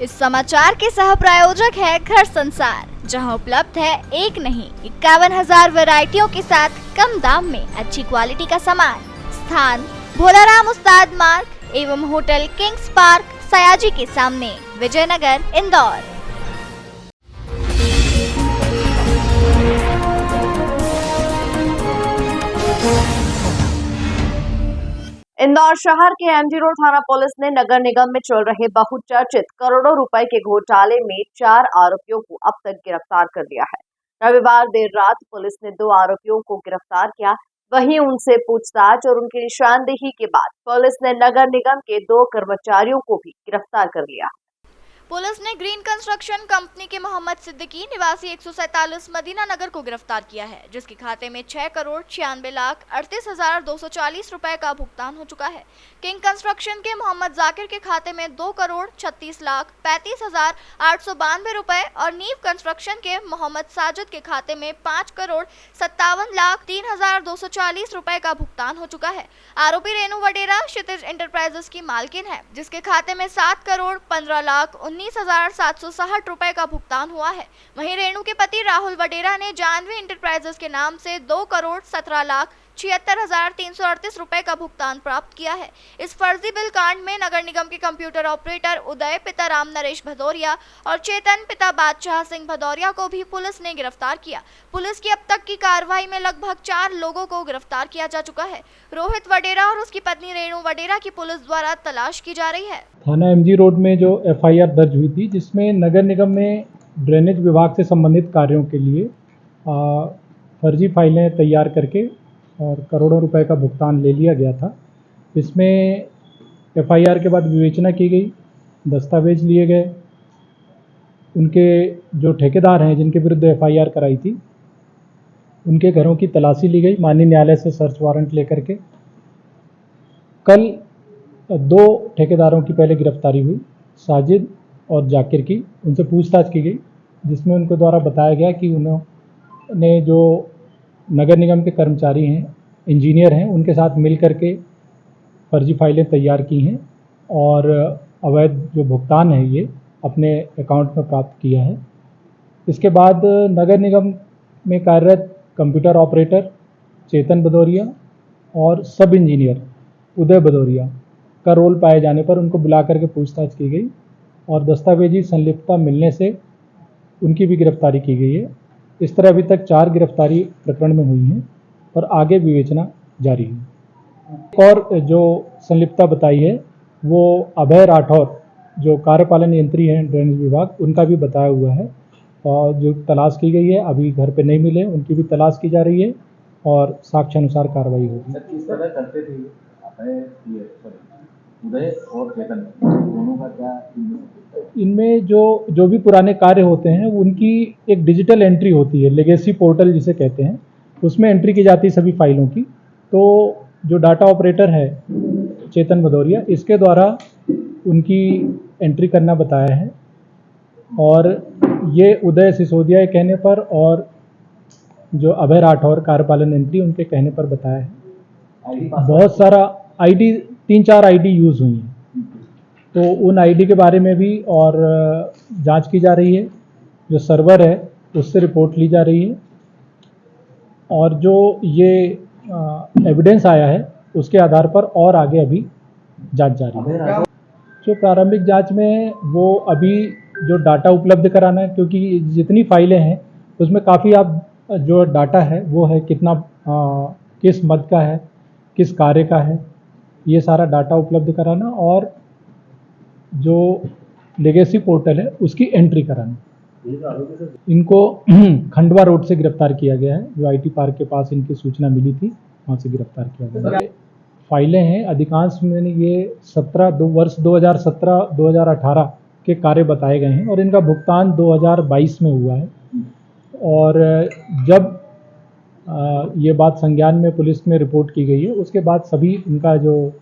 इस समाचार के सह प्रायोजक है घर संसार, जहां उपलब्ध है एक नहीं 51,000 वैरायटियों के साथ कम दाम में अच्छी क्वालिटी का सामान। स्थान भोलाराम उस्ताद मार्ग एवं होटल किंग्स पार्क सयाजी के सामने, विजयनगर, इंदौर। इंदौर शहर के एमजी रोड थाना पुलिस ने नगर निगम में चल रहे बहुचर्चित करोड़ों रुपए के घोटाले में 4 आरोपियों को अब तक गिरफ्तार कर लिया है। रविवार देर रात पुलिस ने 2 आरोपियों को गिरफ्तार किया। वहीं उनसे पूछताछ और उनकी निशानदेही के बाद पुलिस ने नगर निगम के 2 कर्मचारियों को भी गिरफ्तार कर लिया। पुलिस ने ग्रीन कंस्ट्रक्शन कंपनी के मोहम्मद सिद्दीकी निवासी 147 मदीना नगर को गिरफ्तार किया है, जिसके खाते में 6,96,38,240 रुपए का भुगतान हो चुका है। किंग कंस्ट्रक्शन के मोहम्मद जाकिर के खाते में 2,36,35,892 रुपए और नीव कंस्ट्रक्शन के मोहम्मद साजिद के खाते में 5,57,03,240 रुपए का भुगतान हो चुका है। आरोपी रेणु वडेरा क्षितिज एंटरप्राइजेस की मालकिन है, जिसके खाते में 7,15,19,760 रुपए का भुगतान हुआ है। वहीं रेणु के पति राहुल वडेरा ने जानवी एंटरप्राइजेस के नाम से 2,17,76,338 रुपए का भुगतान प्राप्त किया है। इस फर्जी बिल कांड में नगर निगम के कंप्यूटर ऑपरेटर उदय पिता राम नरेश भदौरिया और चेतन पिता बादशाह सिंह भदौरिया को भी पुलिस ने गिरफ्तार किया। पुलिस की अब तक की कार्रवाई में लगभग 4 लोगों को गिरफ्तार किया जा चुका है। रोहित वडेरा और उसकी पत्नी रेणु वडेरा की पुलिस द्वारा तलाश की जा रही है। थाना एमजी रोड में जो एफआईआर दर्ज हुई थी, जिसमें नगर निगम में ड्रेनेज विभाग से संबंधित कार्यों के लिए फर्जी फाइलें तैयार करके और करोड़ों रुपए का भुगतान ले लिया गया था। इसमें एफआईआर के बाद विवेचना की गई, दस्तावेज लिए गए, उनके जो ठेकेदार हैं जिनके विरुद्ध एफआईआर कराई थी उनके घरों की तलाशी ली गई, माननीय न्यायालय से सर्च वारंट लेकर के। कल 2 ठेकेदारों की पहले गिरफ्तारी हुई, साजिद और जाकिर की। उनसे पूछताछ की गई, जिसमें उनको द्वारा बताया गया कि उन्होंने जो नगर निगम के कर्मचारी हैं, इंजीनियर हैं, उनके साथ मिल करके फर्जी फाइलें तैयार की हैं और अवैध जो भुगतान है ये अपने अकाउंट में प्राप्त किया है। इसके बाद नगर निगम में कार्यरत कंप्यूटर ऑपरेटर चेतन भदौरिया और सब इंजीनियर उदय भदौरिया का रोल पाए जाने पर उनको बुला करके पूछताछ की गई और दस्तावेजी संलिप्तता मिलने से उनकी भी गिरफ्तारी की गई है। इस तरह अभी तक 4 गिरफ्तारी प्रकरण में हुई हैं और आगे विवेचना जारी है। और जो संलिप्तता बताई है वो अभय राठौर, जो कार्यपालन यंत्री हैं ड्रेनेज विभाग, उनका भी बताया हुआ है और जो तलाश की गई है, अभी घर पे नहीं मिले, उनकी भी तलाश की जा रही है और साक्ष्य अनुसार कार्रवाई होगी। किस तरह करते थे उदय और चेतन, दोनों का क्या इनमें जो भी पुराने कार्य होते हैं उनकी एक डिजिटल एंट्री होती है, लेगेसी पोर्टल जिसे कहते हैं, उसमें एंट्री की जाती है सभी फाइलों की। तो जो डाटा ऑपरेटर है चेतन भदौरिया, इसके द्वारा उनकी एंट्री करना बताया है और ये उदय सिसोदिया के कहने पर और जो अभय राठौर कार्यपालन यंत्री, उनके कहने पर बताया है। बहुत सारा आईडी 3-4 आईडी यूज़ हुई हैं, तो उन आईडी के बारे में भी और जांच की जा रही है। जो सर्वर है उससे रिपोर्ट ली जा रही है और जो ये एविडेंस आया है उसके आधार पर और आगे अभी जांच जारी है। जो प्रारंभिक जांच में वो अभी जो डाटा उपलब्ध कराना है, क्योंकि जितनी फाइलें हैं उसमें काफ़ी आप जो डाटा है वो है कितना किस मद का है, किस कार्य का है, ये सारा डाटा उपलब्ध कराना और जो लेगेसी पोर्टल है उसकी एंट्री कराना। इनको खंडवा रोड से गिरफ्तार किया गया है, जो आईटी पार्क के पास इनकी सूचना मिली थी, वहाँ से गिरफ्तार किया गया है। फाइलें हैं, अधिकांश में ये 2017-2018 के कार्य बताए गए हैं और इनका भुगतान 2022 में हुआ है। और जब ये बात संज्ञान में पुलिस में रिपोर्ट की गई है, उसके बाद सभी इनका जो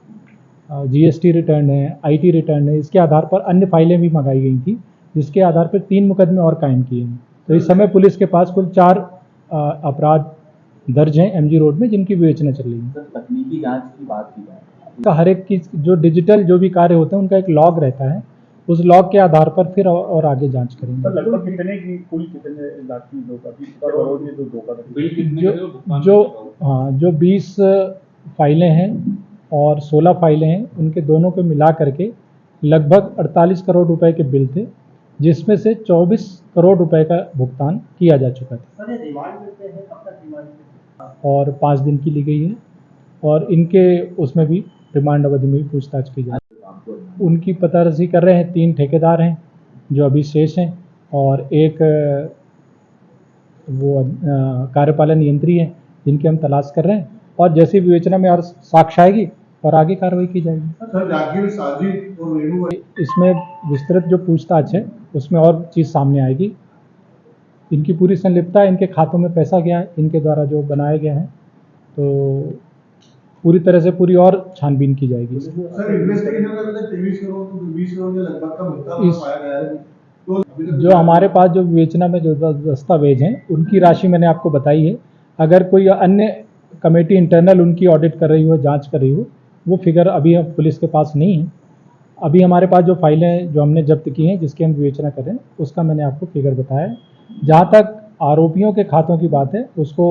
जीएसटी रिटर्न है, आईटी रिटर्न है, इसके आधार पर अन्य फाइलें भी मंगाई गई थी, जिसके आधार पर 3 मुकदमे और कायम किए हैं। तो इस समय पुलिस के पास कुल 4 अपराध दर्ज हैं एमजी रोड में, जिनकी विवेचना चल रही है। तकनीकी जांच की बात की जाए तो हर एक की जो डिजिटल जो भी कार्य होते हैं उनका एक लॉग रहता है, उस लॉग के आधार पर फिर और आगे जांच करेंगे। सर लगभग कितने की कुल कितने लाख की धोखा थी करोड़ की जो धोखा था? बिल कितने जो का भुगतान जो किया होगा? हाँ जो 20 फाइलें हैं और 16 फाइलें हैं, उनके दोनों को मिला करके लगभग 48 करोड़ रुपए के बिल थे, जिसमें से 24 करोड़ रुपए का भुगतान किया जा चुका था। सर ये रिमांड मिलते हैं, कब तक रिमांड? और 5 दिन की ली गई है और इनके उसमें भी रिमांड अवधि में भी पूछताछ की जाए। उनकी पतारसी कर रहे हैं। 3 ठेकेदार हैं जो अभी शेष हैं और एक वो कार्यपालन यंत्री है जिनकी हम तलाश कर रहे हैं, और जैसी विवेचना में और साक्ष्य आएगी और आगे कार्रवाई की जाएगी। सर जाकिर, साजिद और रेणु इसमें विस्तृत जो पूछताछ है उसमें और चीज़ सामने आएगी। इनकी पूरी संलिप्तता, इनके खातों में पैसा गया है, इनके द्वारा जो बनाए गए हैं, तो पूरी तरह से पूरी और छानबीन की जाएगी। सर इन्वेस्टिगेशन में 23 करोड़ तो 20 करोड़ के लगभग का भुगतान पाया गया है। तो जो हमारे पास जो विवेचना में जो दस्तावेज हैं उनकी राशि मैंने आपको बताई है। अगर कोई अन्य कमेटी इंटरनल उनकी ऑडिट कर रही हो, जांच कर रही हो, वो फिगर अभी पुलिस के पास नहीं है। अभी हमारे पास जो फाइलें जो हमने जब्त की हैं, जिसकी हम विवेचना कर रहे हैं, उसका मैंने आपको फिगर बताया है। जहाँ तक आरोपियों के खातों की बात है, उसको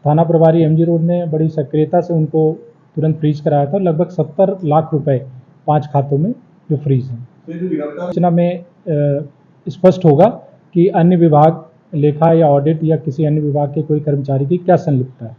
थाना प्रभारी MG रोड ने बड़ी सक्रियता से उनको तुरंत फ्रीज कराया था। लगभग 70 लाख रुपए 5 खातों में जो फ्रीज हैं। विवेचना में स्पष्ट होगा कि अन्य विभाग, लेखा या ऑडिट या किसी अन्य विभाग के कोई कर्मचारी की क्या संलिप्तता है।